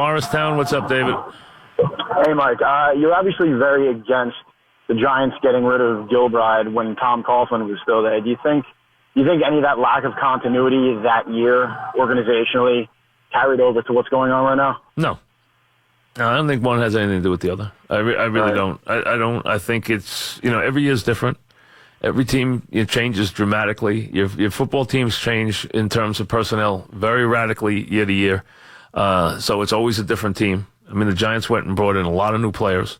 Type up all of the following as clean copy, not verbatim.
Morristown, what's up, David? Hey, Mike. You're obviously very against the Giants getting rid of Gilbride when Tom Coughlin was still there. Do you think any of that lack of continuity that year organizationally carried over to what's going on right now? No, I don't think one has anything to do with the other. I really don't. I don't. I think it's, every year is different. Every team changes dramatically. Your football teams change in terms of personnel very radically year to year. So it's always a different team. I mean, the Giants went and brought in a lot of new players.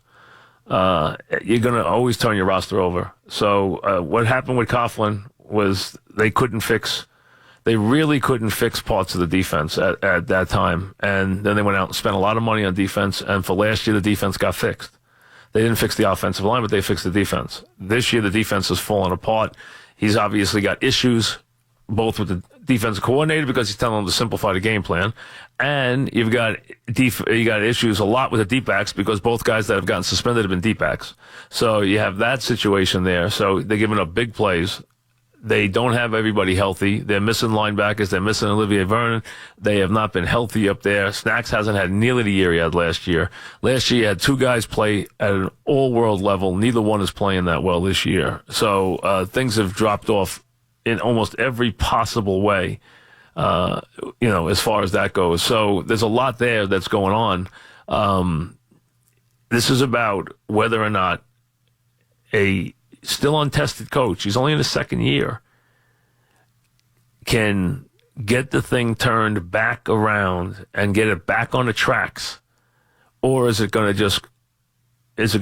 You're going to always turn your roster over. So what happened with Coughlin was they really couldn't fix parts of the defense at that time. And then they went out and spent a lot of money on defense. And for last year, the defense got fixed. They didn't fix the offensive line, but they fixed the defense. This year, the defense has fallen apart. He's obviously got issues, both with the defensive coordinator because he's telling them to simplify the game plan, and you got issues a lot with the deep backs because both guys that have gotten suspended have been deep backs. So you have that situation there. So they're giving up big plays. They don't have everybody healthy. They're missing linebackers. They're missing Olivier Vernon. They have not been healthy up there. Snacks hasn't had nearly the year he had last year. Last year, he had two guys play at an all-world level. Neither one is playing that well this year. So things have dropped off in almost every possible way, as far as that goes. So there's a lot there that's going on. This is about whether or not a still untested coach, he's only in his second year, can get the thing turned back around and get it back on the tracks, or is it going to crash? Is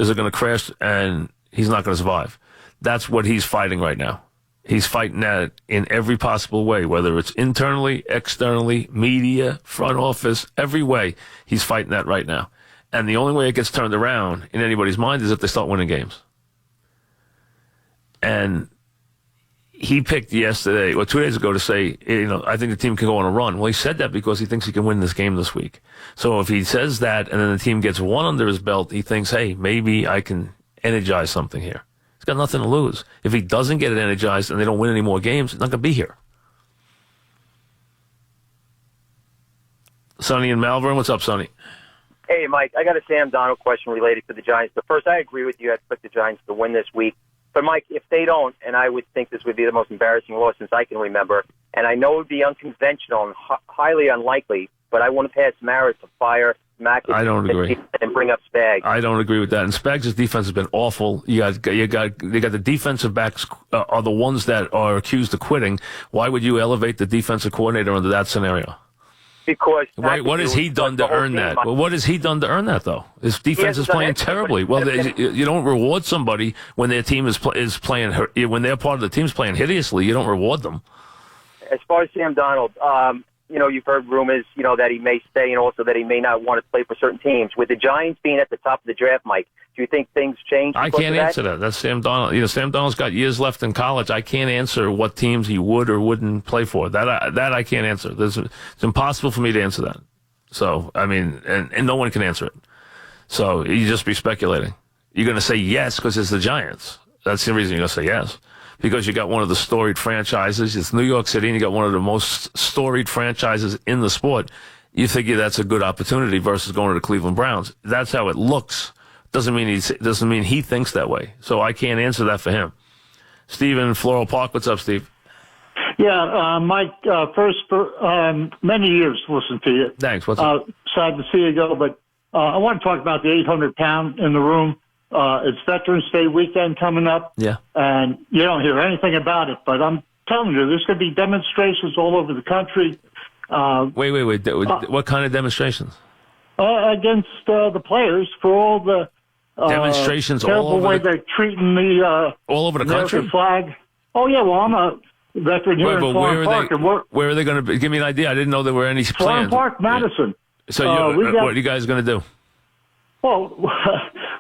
it going to crash and he's not going to survive? That's what he's fighting right now. He's fighting that in every possible way, whether it's internally, externally, media, front office, every way. He's fighting that right now. And the only way it gets turned around in anybody's mind is if they start winning games. And he picked yesterday, 2 days ago, to say, I think the team can go on a run. Well, he said that because he thinks he can win this game this week. So if he says that and then the team gets one under his belt, he thinks, hey, maybe I can energize something here. He's got nothing to lose. If he doesn't get it energized and they don't win any more games, he's not going to be here. Sonny in Malvern. What's up, Sonny? Hey, Mike, I got a Sam Darnold question related to the Giants. But first, I agree with you. I expect the Giants to win this week. But, Mike, if they don't, and I would think this would be the most embarrassing loss since I can remember, and I know it would be unconventional and highly unlikely, but I want to pass Mara to fire McAdoo. I don't agree. And bring up Spags. I don't agree with that. And Spags' defense has been awful. You got the defensive backs are the ones that are accused of quitting. Why would you elevate the defensive coordinator under that scenario? Because what has he done to earn that? Well, what has he done to earn that, though? His defense is playing terribly. Well, you don't reward somebody when their team is playing. When their part of the team's playing hideously, you don't reward them. As far as Sam Darnold, you've heard rumors, that he may stay and also that he may not want to play for certain teams. With the Giants being at the top of the draft, Mike, do you think things change? I can't answer that. That's Sam Darnold. Sam Darnold's got years left in college. I can't answer what teams he would or wouldn't play for. That I can't answer. It's impossible for me to answer that. So, I mean, and no one can answer it. So you just be speculating. You're going to say yes because it's the Giants. That's the reason you're going to say yes. Because you got one of the storied franchises. It's New York City, and you got one of the most storied franchises in the sport. You figure that's a good opportunity versus going to the Cleveland Browns. That's how it looks. Doesn't mean he thinks that way. So I can't answer that for him. Steve in Floral Park. What's up, Steve? Yeah, Mike, first, for many years listened to you. Thanks. What's up? Sad to see you go, but I want to talk about the 800-pound in the room. It's Veterans Day weekend coming up. Yeah. And you don't hear anything about it, but I'm telling you, there's going to be demonstrations all over the country. Wait. What kind of demonstrations? Against the players for all the demonstrations terrible all over way they're treating the all over the American country flag. Oh yeah, well I'm a veteran here in Florham Park. Where are they going to be? Give me an idea. I didn't know there were any plans. Florham Park, Madison. Yeah. So what are you guys going to do? Well,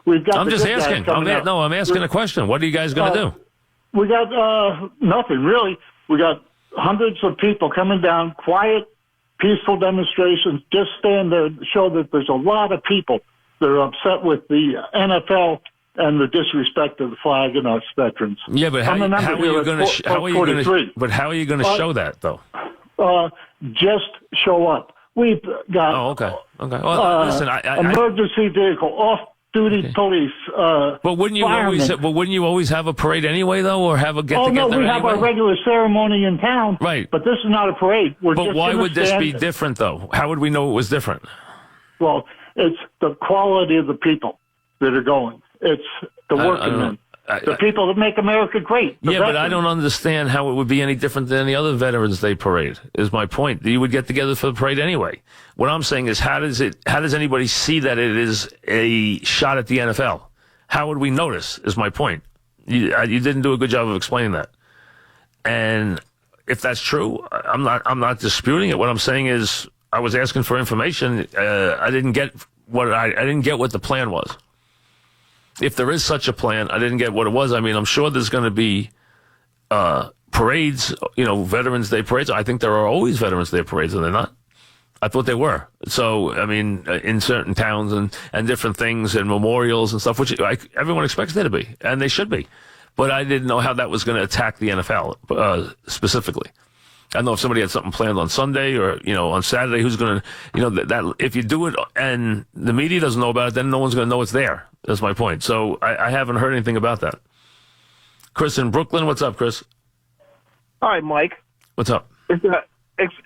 we've got. I'm just asking. I'm asking a question. What are you guys going to do? We got nothing really. We got hundreds of people coming down, quiet, peaceful demonstrations. Just stand there and show that there's a lot of people that are upset with the NFL and the disrespect of the flag and us veterans. Yeah, but how are you going to? How are you going to? But how are you going to show that though? Just show up. We've got Oh, okay. Well, listen, emergency vehicle, off-duty police. But wouldn't you always have a parade anyway, though, or have a get-together? Oh no, we have our regular ceremony in town. Right. But this is not a parade. But why would this be different, though? How would we know it was different? Well, it's the quality of the people that are going. It's the working men. The people that make America great. Yeah, but I don't understand how it would be any different than any other Veterans Day parade, is my point. You would get together for the parade anyway. What I'm saying is, how does anybody see that it is a shot at the NFL? How would we notice, is my point. You didn't do a good job of explaining that. And if that's true, I'm not disputing it. What I'm saying is, I was asking for information. I didn't get what the plan was. If there is such a plan, I didn't get what it was. I mean, I'm sure there's going to be parades, Veterans Day parades. I think there are always Veterans Day parades, are they not? I thought they were. So, I mean, in certain towns and different things and memorials and stuff, which everyone expects there to be, and they should be. But I didn't know how that was going to attack the NFL specifically. I don't know if somebody had something planned on Sunday or, on Saturday, who's going to, that if you do it and the media doesn't know about it, then no one's going to know it's there. That's my point. So I haven't heard anything about that. Chris in Brooklyn, what's up, Chris? Hi, Mike. What's up? It's an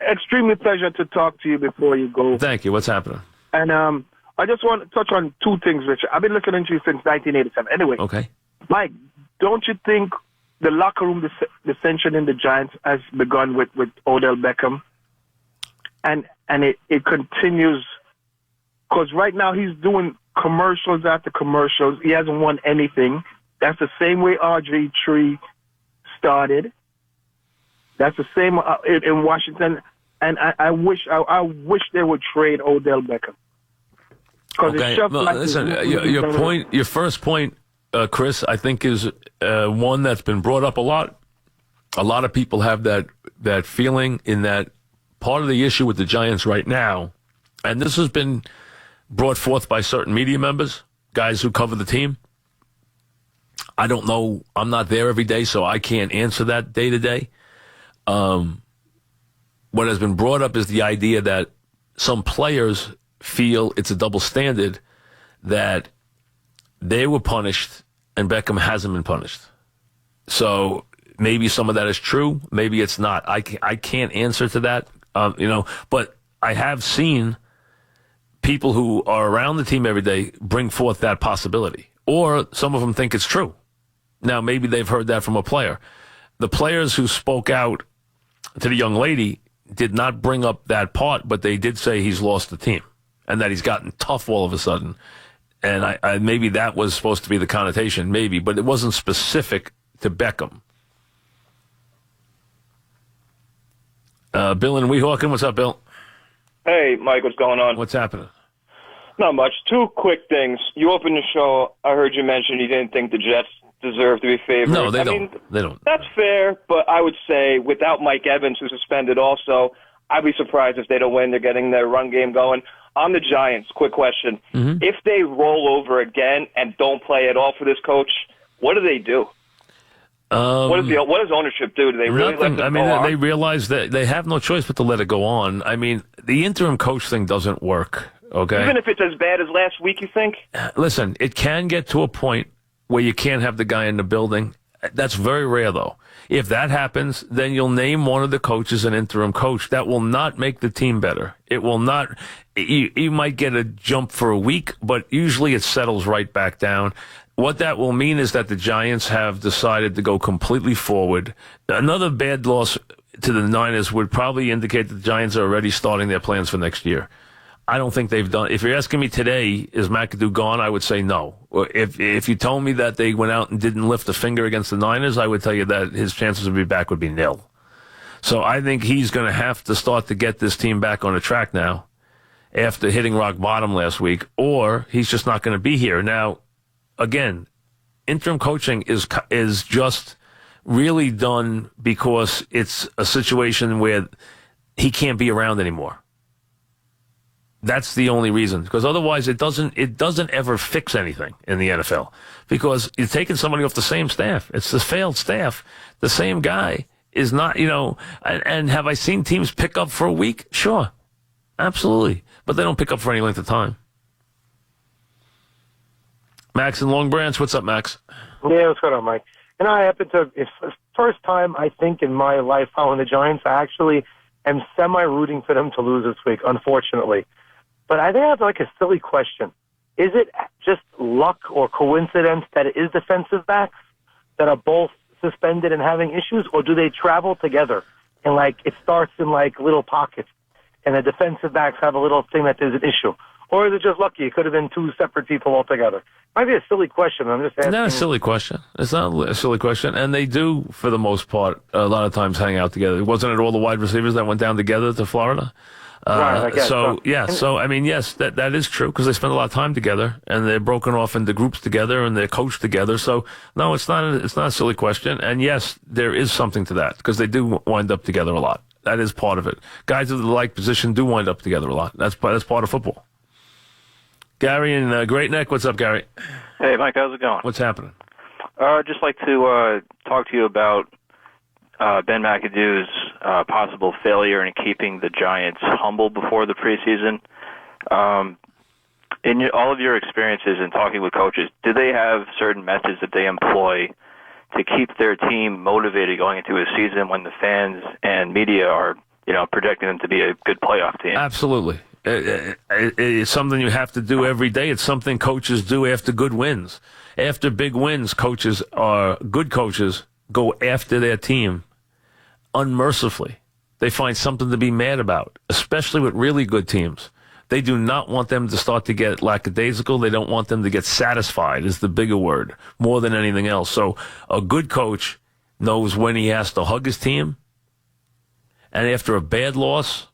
extremely pleasure to talk to you before you go. Thank you. What's happening? And I just want to touch on two things, Richard. I've been listening to you since 1987. Anyway, okay, Mike, don't you think the locker room dissension in the Giants has begun with Odell Beckham, and it continues because right now he's doing commercials after commercials. He hasn't won anything. That's the same way RG3 started. That's the same in Washington. And I wish they would trade Odell Beckham. Okay, listen, your first point, Chris, I think is one that's been brought up a lot. A lot of people have that feeling in that part of the issue with the Giants right now, and this has been brought forth by certain media members, guys who cover the team. I don't know. I'm not there every day, so I can't answer that day to day. What has been brought up is the idea that some players feel it's a double standard, that they were punished and Beckham hasn't been punished. So maybe some of that is true. Maybe it's not. I can't answer to that, but I have seen people who are around the team every day bring forth that possibility, or some of them think it's true. Now, maybe they've heard that from a player. The players who spoke out to the young lady did not bring up that part, but they did say he's lost the team and that he's gotten tough all of a sudden. And I maybe that was supposed to be the connotation, maybe, but it wasn't specific to Beckham. Bill in Weehawken, what's up, Bill? Hey, Mike, what's going on? What's happening? Not much. Two quick things. You opened the show. I heard you mention you didn't think the Jets deserve to be favored. No, they don't. They don't. That's fair, but I would say without Mike Evans, who's suspended also, I'd be surprised if they don't win. They're getting their run game going. On the Giants, quick question. Mm-hmm. If they roll over again and don't play at all for this coach, what do they do? What does ownership do? Do they really let them go on? They realize that they have no choice but to let it go on. I mean, the interim coach thing doesn't work, okay? Even if it's as bad as last week, you think? Listen, it can get to a point where you can't have the guy in the building. That's very rare, though. If that happens, then you'll name one of the coaches an interim coach. That will not make the team better. It will not. You might get a jump for a week, but usually it settles right back down. What that will mean is that the Giants have decided to go completely forward. Another bad loss to the Niners would probably indicate that the Giants are already starting their plans for next year. I don't think they've done. If you're asking me today, is McAdoo gone? I would say no. If you told me that they went out and didn't lift a finger against the Niners, I would tell you that his chances of being back would be nil. So I think he's going to have to start to get this team back on the track now after hitting rock bottom last week, or he's just not going to be here. Now, again, interim coaching is just really done because it's a situation where he can't be around anymore. That's the only reason, because otherwise it doesn't ever fix anything in the NFL, because you're taking somebody off the same staff. It's the failed staff. The same guy is not, and have I seen teams pick up for a week? Sure. Absolutely. But they don't pick up for any length of time. Max in Long Branch. What's up, Max? Yeah, what's going on, Mike? And I happen to, it's the first time I think in my life following the Giants, I actually am semi-rooting for them to lose this week, unfortunately. But I think I have like a silly question. Is it just luck or coincidence that it is defensive backs that are both suspended and having issues, or do they travel together? And like it starts in like little pockets, and the defensive backs have a little thing that there's an issue. Or is it just lucky? It could have been two separate people altogether. Might be a silly question. I'm just asking. It's not a silly question. It's not a silly question. And they do, for the most part, a lot of times hang out together. Wasn't it all the wide receivers that went down together to Florida? Right, I guess. So I mean, yes, that is true because they spend a lot of time together and they're broken off into groups together and they're coached together. So no, it's not a silly question. And yes, there is something to that because they do wind up together a lot. That is part of it. Guys of the like position do wind up together a lot. That's part of football. Gary in Great Neck, what's up, Gary? Hey, Mike, how's it going? What's happening? I'd just like to talk to you about Ben McAdoo's possible failure in keeping the Giants humble before the preseason. In all of your experiences in talking with coaches, do they have certain methods that they employ to keep their team motivated going into a season when the fans and media are, projecting them to be a good playoff team? Absolutely. It's something you have to do every day. It's something coaches do after good wins. After big wins, good coaches go after their team unmercifully. They find something to be mad about, especially with really good teams. They do not want them to start to get lackadaisical. They don't want them to get satisfied is the bigger word, more than anything else. So a good coach knows when he has to hug his team. And after a bad loss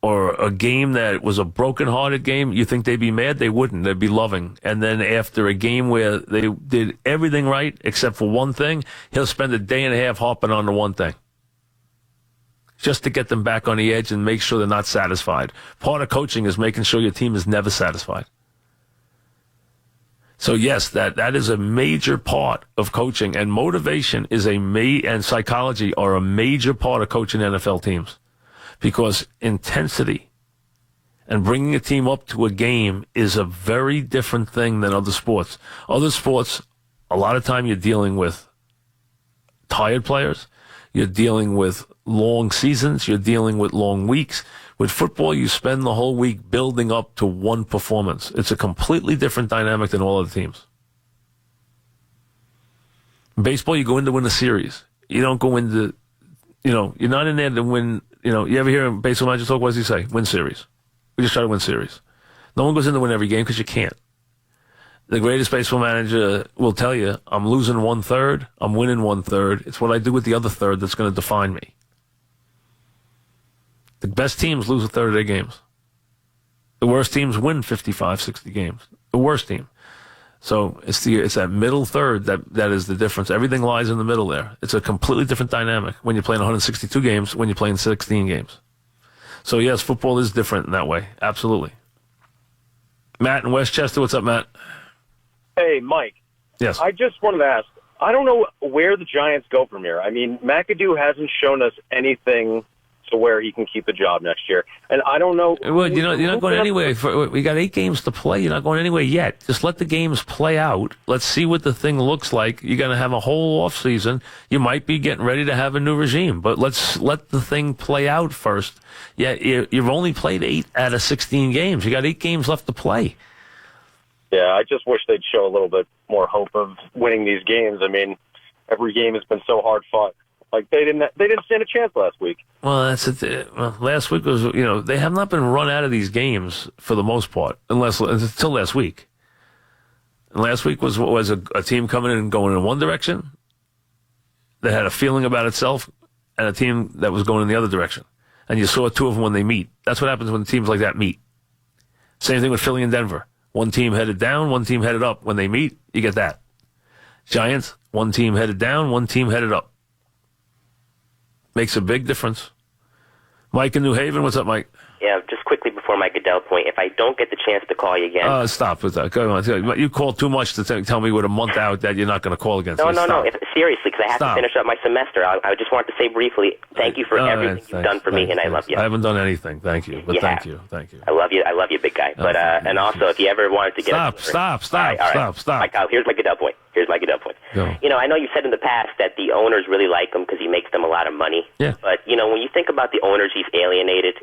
or a game that was a broken-hearted game, you think they'd be mad? They wouldn't. They'd be loving. And then after a game where they did everything right except for one thing, he'll spend a day and a half harping on the one thing just to get them back on the edge and make sure they're not satisfied. Part of coaching is making sure your team is never satisfied. So yes, that is a major part of coaching, and motivation is and psychology are a major part of coaching NFL teams. Because intensity and bringing a team up to a game is a very different thing than other sports. Other sports, a lot of time you're dealing with tired players. You're dealing with long seasons. You're dealing with long weeks. With football, you spend the whole week building up to one performance. It's a completely different dynamic than all other teams. In baseball, you go in to win a series. You don't go into, you're not in there to win. You ever hear a baseball manager talk? What does he say? Win series. We just try to win series. No one goes in to win every game because you can't. The greatest baseball manager will tell you, I'm losing 1/3, I'm winning 1/3. It's what I do with the other third that's going to define me. The best teams lose 1/3 of their games. The worst teams win 55, 60 games. The worst team. So it's that middle third that is the difference. Everything lies in the middle there. It's a completely different dynamic when you're playing 162 games, when you're playing 16 games. So yes, football is different in that way. Absolutely. Matt in Westchester, what's up, Matt? Hey, Mike. Yes. I just wanted to ask, I don't know where the Giants go from here. I mean, McAdoo hasn't shown us anything to where he can keep a job next year. And I don't know. Well, you're not going anywhere. We got 8 games to play. You're not going anywhere yet. Just let the games play out. Let's see what the thing looks like. You're going to have a whole off season. You might be getting ready to have a new regime, but let's let the thing play out first. Yeah, you've only played 8 out of 16 games. You got 8 games left to play. Yeah, I just wish they'd show a little bit more hope of winning these games. I mean, every game has been so hard fought. Like they didn't stand a chance last week. Well, last week was, they have not been run out of these games for the most part, until last week. And last week was a team coming in and going in one direction that had a feeling about itself, and a team that was going in the other direction. And you saw 2 of them when they meet. That's what happens when teams like that meet. Same thing with Philly and Denver. One team headed down, one team headed up. When they meet, you get that. Giants, one team headed down, one team headed up. Makes a big difference. Mike in New Haven, what's up, Mike? Yeah, just quickly before my Goodell Goodell point. If I don't get the chance to call you again, stop with that. Go on. You call too much to tell me with a month out that you're not going to call again. No. Seriously, because I have to finish up my semester. I just wanted to say briefly, thank you for everything you've done for me, and I love you. I haven't done anything. Thank you, but thank you. I love you, big guy. But and also, if you ever wanted to get stop. Here's my Goodell point. Go. I know you've said in the past that the owners really like him because he makes them a lot of money. Yeah. But, when you think about the owners he's alienated,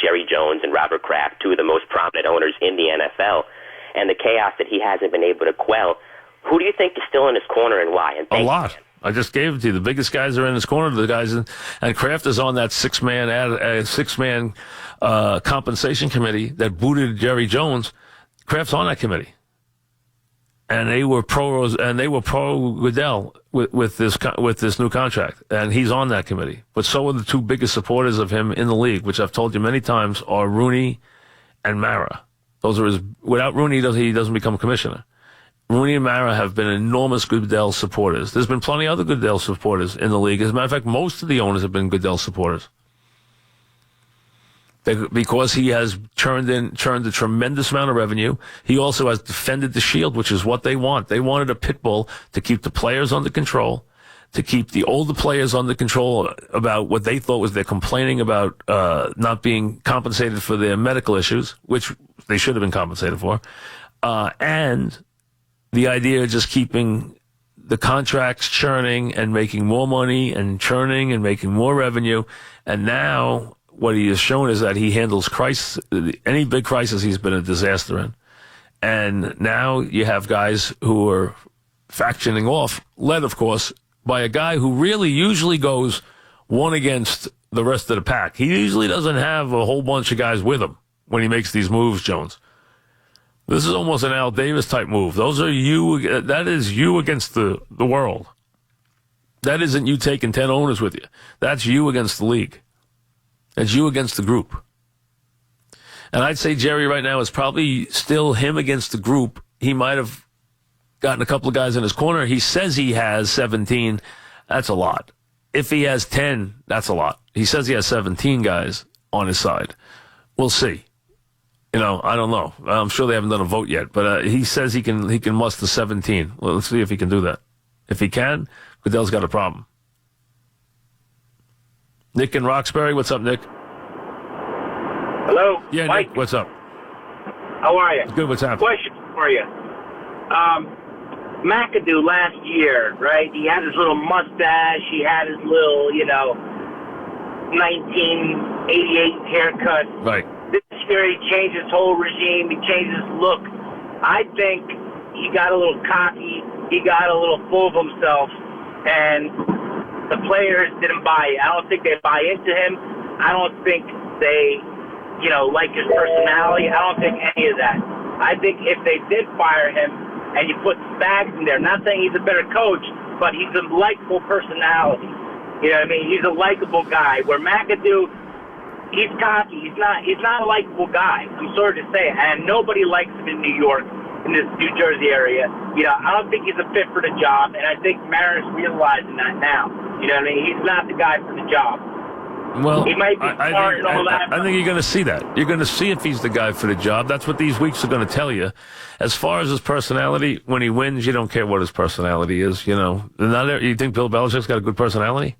Jerry Jones and Robert Kraft, two of the most prominent owners in the NFL, and the chaos that he hasn't been able to quell, who do you think is still in his corner and why? And a lot. I just gave it to you. The biggest guys are in his corner. The guys and Kraft is on that six-man compensation committee that booted Jerry Jones. Kraft's on that committee. And they were pro Goodell with this new contract, and he's on that committee. But so are the two biggest supporters of him in the league, which I've told you many times are Rooney and Mara. Those are without Rooney, he doesn't become commissioner. Rooney and Mara have been enormous Goodell supporters. There's been plenty of other Goodell supporters in the league. As a matter of fact, most of the owners have been Goodell supporters. Because he has churned a tremendous amount of revenue. He also has defended the shield, which is what they want. They wanted a pit bull to keep the players under control, to keep the older players under control about what they thought was they're complaining about not being compensated for their medical issues, which they should have been compensated for, and the idea of just keeping the contracts churning and making more money and churning and making more revenue. And now what he has shown is that he handles crisis. Any big crisis, he's been a disaster in. And now you have guys who are factioning off, led, of course, by a guy who really usually goes one against the rest of the pack. He usually doesn't have a whole bunch of guys with him when he makes these moves, Jones. This is almost an Al Davis type move. Those are you. That is you against the world. That isn't you taking 10 owners with you. That's you against the league. That's you against the group. And I'd say Jerry right now is probably still him against the group. He might have gotten a couple of guys in his corner. He says he has 17. That's a lot. If he has 10, that's a lot. He says he has 17 guys on his side. We'll see. I don't know. I'm sure they haven't done a vote yet, but he says he can muster 17. Well, let's see if he can do that. If he can, Goodell's got a problem. Nick in Roxbury, what's up, Nick? Hello? Yeah, Mike? Nick, what's up? How are you? Good, what's happening? Question for you. McAdoo last year, right? He had his little mustache. He had his little, 1988 haircut. Right. This year he changed his whole regime. He changed his look. I think he got a little cocky. He got a little full of himself. And the players didn't buy it. I don't think they buy into him. I don't think they, like his personality. I don't think any of that. I think if they did fire him and you put Spags in there, not saying he's a better coach, but he's a likable personality. You know what I mean? He's a likable guy. Where McAdoo, he's cocky. He's not a likable guy. I'm sorry to say it. And nobody likes him in New York, in this New Jersey area. I don't think he's a fit for the job, and I think Maris realizing that now. You know what I mean? He's not the guy for the job. Well, he might be smart and all that. I think you're going to see that. You're going to see if he's the guy for the job. That's what these weeks are going to tell you. As far as his personality, when he wins, you don't care what his personality is. You think Bill Belichick's got a good personality?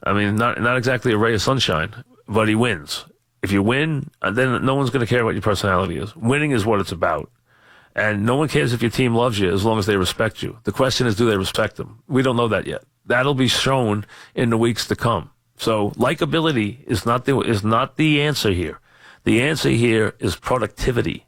I mean, not exactly a ray of sunshine, but he wins. If you win, then no one's going to care what your personality is. Winning is what it's about. And no one cares if your team loves you as long as they respect you. The question is, do they respect them? We don't know that yet. That'll be shown in the weeks to come. So likability is not the answer here. The answer here is productivity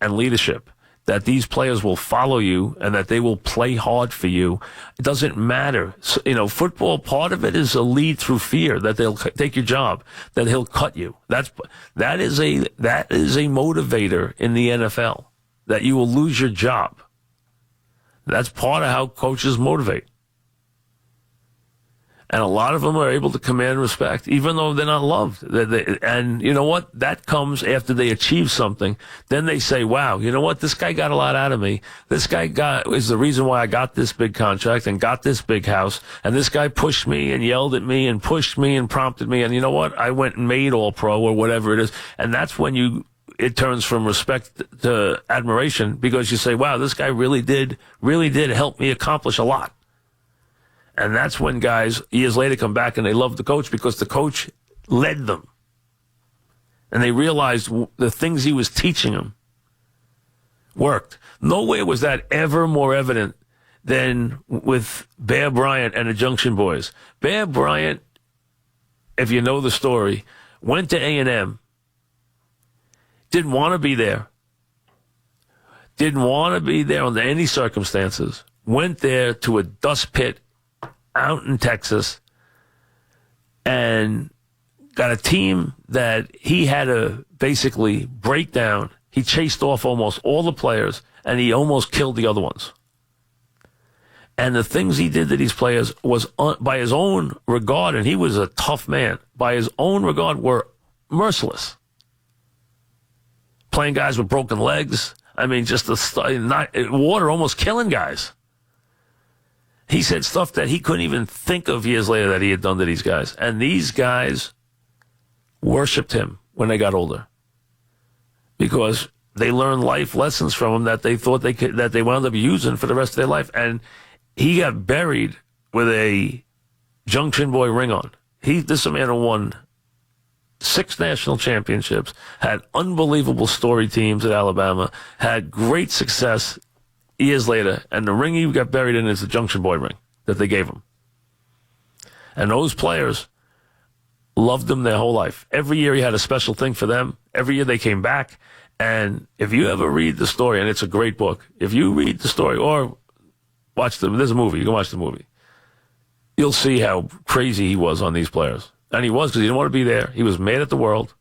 and leadership. That these players will follow you and that they will play hard for you. It doesn't matter. Football, part of it is a lead through fear that they'll take your job, that he'll cut you. That is a motivator in the NFL, that you will lose your job. That's part of how coaches motivate. And a lot of them are able to command respect, even though they're not loved. And you know what? That comes after they achieve something. Then they say, wow, you know what? This guy got a lot out of me. This guy is the reason why I got this big contract and got this big house. And this guy pushed me and yelled at me and pushed me and prompted me. And you know what? I went and made All-Pro or whatever it is. And that's when you it turns from respect to admiration because you say, wow, this guy really did help me accomplish a lot. And that's when guys years later come back and they love the coach because the coach led them. And they realized the things he was teaching them worked. Nowhere was that ever more evident than with Bear Bryant and the Junction Boys. Bear Bryant, if you know the story, went to A&M, didn't want to be there, under any circumstances, went there to a dust pit out in Texas and got a team that he had to basically break down. He chased off almost all the players, and he almost killed the other ones. And the things he did to these players was, by his own regard, and he was a tough man, by his own regard, were merciless. Playing guys with broken legs. I mean, just water almost killing guys. He said stuff that he couldn't even think of years later that he had done to these guys. And these guys worshipped him when they got older because they learned life lessons from him that they thought that they wound up using for the rest of their life. And he got buried with a Junction Boy ring on. This is a man who won 6 national championships, had unbelievable story teams at Alabama, had great success years later, and the ring he got buried in is the Junction Boy ring that they gave him. And those players loved him their whole life. Every year he had a special thing for them. Every year they came back. And if you ever read the story, and it's a great book, if you read the story or watch there's a movie, you can watch the movie, you'll see how crazy he was on these players. And he was, because he didn't want to be there. He was mad at the world.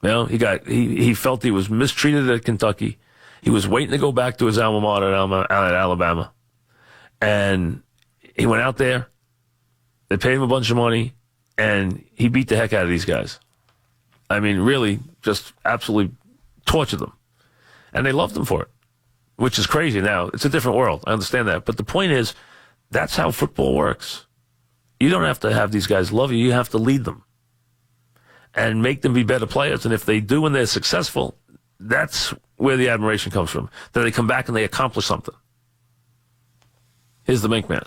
You know, he felt he was mistreated at Kentucky. He was waiting to go back to his alma mater at Alabama. And he went out there. They paid him a bunch of money, and he beat the heck out of these guys. I mean, really, just absolutely tortured them. And they loved him for it, which is crazy now. It's a different world. I understand that. But the point is, that's how football works. You don't have to have these guys love you. You have to lead them and make them be better players. And if they do and they're successful, that's where the admiration comes from. That they come back and they accomplish something. Here's the Mink Man.